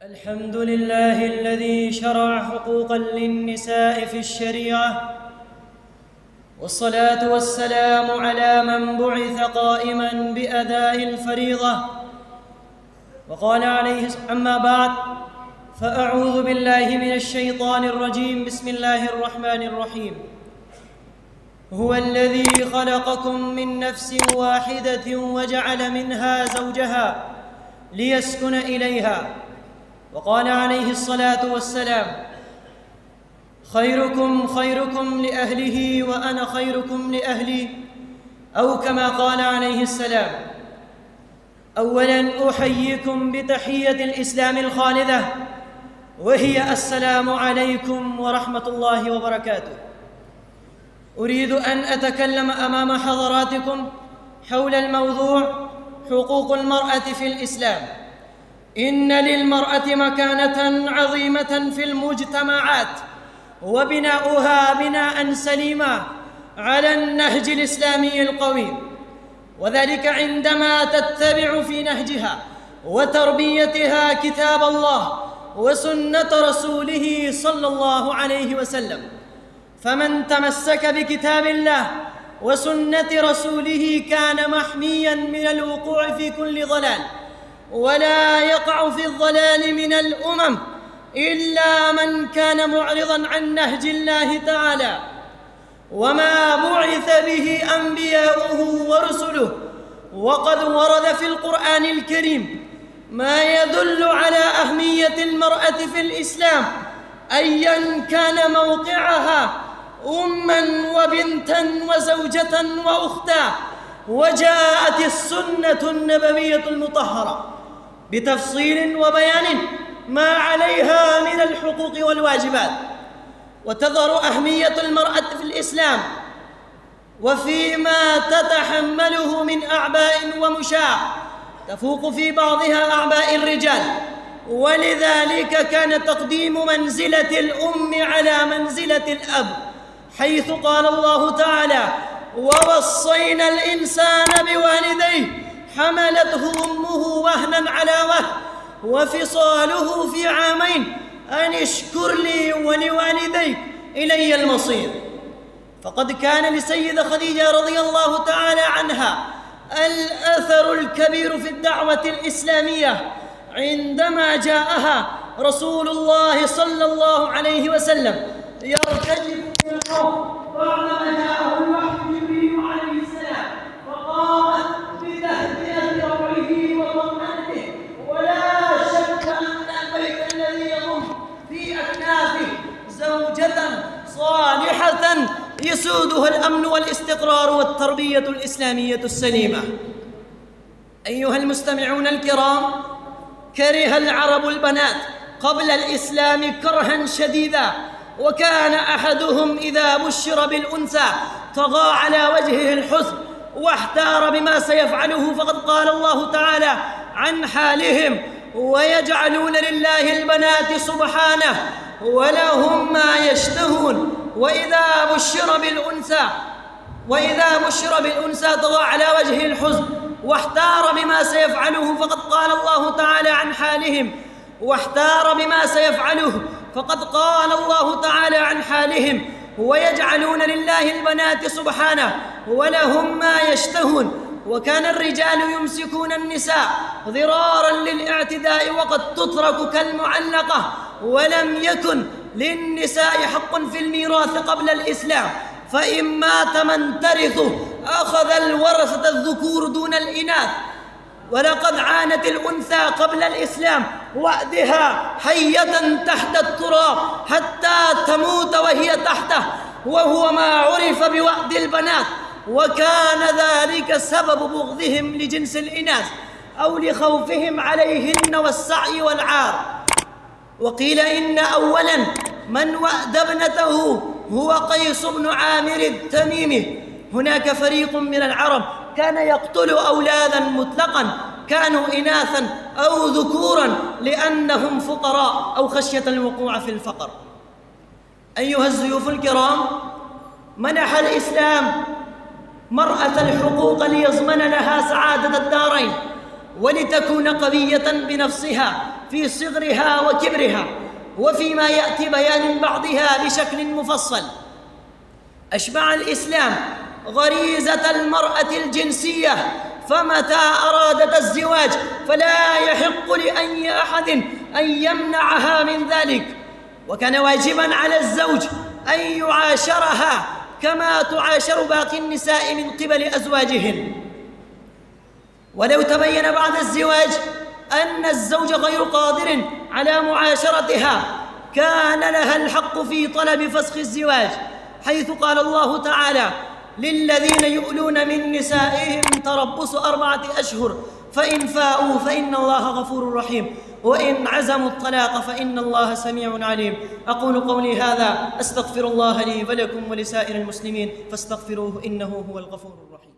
الحمد لله الذي شرع حقوقا للنساء في الشريعة، والصلاة والسلام على من بعث قائما بأداء الفريضة. وقال عليه أما بعد، فأعوذ بالله من الشيطان الرجيم. بسم الله الرحمن الرحيم. هو الذي خلقكم من نفس واحدة وجعل منها زوجها ليسكن إليها. وقال عليه الصلاة والسلام: خيركم خيركم لأهله وأنا خيركم لأهلي، أو كما قال عليه السلام. أولاً أحييكم بتحية الإسلام الخالدة، وهي السلام عليكم ورحمة الله وبركاته. أريد أن أتكلم أمام حضراتكم حول الموضوع حقوق المرأة في الإسلام. إن للمرأة مكانة عظيمة في المجتمعات، وبناؤها بناء سليما على النهج الإسلامي القويم، وذلك عندما تتبع في نهجها وتربيتها كتاب الله وسنة رسوله صلى الله عليه وسلم. فمن تمسك بكتاب الله وسنة رسوله كان محمياً من الوقوع في كل ضلال، ولا يقع في الضلال من الأمم إلا من كان معرضاً عن نهج الله تعالى وما بعث به أنبياؤه ورسله. وقد ورد في القرآن الكريم ما يدل على أهمية المرأة في الإسلام أياً كان موقعها، أماً وبنتاً وزوجة وأختا. وجاءت السنة النبوية المطهرة بتفصيل وبيان ما عليها من الحقوق والواجبات، وتظهر أهمية المرأة في الإسلام وفيما تتحمله من أعباء ومشاع تفوق في بعضها أعباء الرجال. ولذلك كان تقديم منزلة الأم على منزلة الأب، حيث قال الله تعالى: ووصينا الإنسان بوالديه حملته أمه وهنا على وهن وفصاله في عامين أن اشكر لي ولوالديك إلي المصير. فقد كان لسيدة خديجة رضي الله تعالى عنها الأثر الكبير في الدعوة الإسلامية عندما جاءها رسول الله صلى الله عليه وسلم يرتجف من الخوف بعدما جاءه الوحي جبريل عليه السلام، فقامت بتهدئة روعه وطمأنته. ولا شك أن البيت الذي يضم في أكنافه زوجة صالحة يسودها الأمن والاستقرار والتربية الإسلامية السليمة. أيها المستمعون الكرام، كره العرب البنات قبل الإسلام كرها شديدا، وكان أحدهم إذا بشر بالأنثى طغى على وجهه الحزن واحتار بما سيفعله. فقد قال الله تعالى عن حالهم: ويجعلون لله البنات سبحانه ولهم ما يشتهون. وإذا بشر بالأنثى طغى على وجهه الحزن واحتار بما سيفعله. فقد قال الله تعالى عن حالهم: واحتار بما سيفعله. فقد قال الله تعالى عن حالهم: ويجعلون لله البنات سبحانه ولهم ما يشتهون. وكان الرجال يمسكون النساء ضرارا للاعتداء وقد تترك كالمعلقة، ولم يكن للنساء حق في الميراث قبل الإسلام، فإن مات من ترثه أخذ الورثة الذكور دون الإناث. ولقد عانت الأنثى قبل الإسلام وأدها حية تحت التراب حتى تموت وهي تحته، وهو ما عرف بوأد البنات، وكان ذلك سبب بغضهم لجنس الإناث أو لخوفهم عليهن والسعي والعار. وقيل إن أولاً من وأد ابنته هو قيس بن عامر التميمي. هناك فريق من العرب كان يقتل أولادا مطلقاً، كانوا إناثاً أو ذكوراً، لأنهم فقراء أو خشية الوقوع في الفقر. أيها الضيوف الكرام، منح الإسلام مرأة الحقوق ليضمن لها سعادة الدارين ولتكون قوية بنفسها في صغرها وكبرها، وفيما يأتي بيان بعضها بشكل مفصل. أشبع الإسلام غريزة المرأة الجنسية، فمتى أرادت الزواج فلا يحق لأي أحد أن يمنعها من ذلك، وكان واجباً على الزوج أن يعاشرها كما تعاشر باقي النساء من قبل أزواجهن. ولو تبين بعد الزواج أن الزوج غير قادر على معاشرتها كان لها الحق في طلب فسخ الزواج، حيث قال الله تعالى: للذين يؤلون من نسائهم تربص 4 أشهر فإن فاءوا فإن الله غفور رحيم وإن عزموا الطلاق فإن الله سميع عليم. أقول قولي هذا، أستغفر الله لي ولكم ولسائر المسلمين فاستغفروه إنه هو الغفور الرحيم.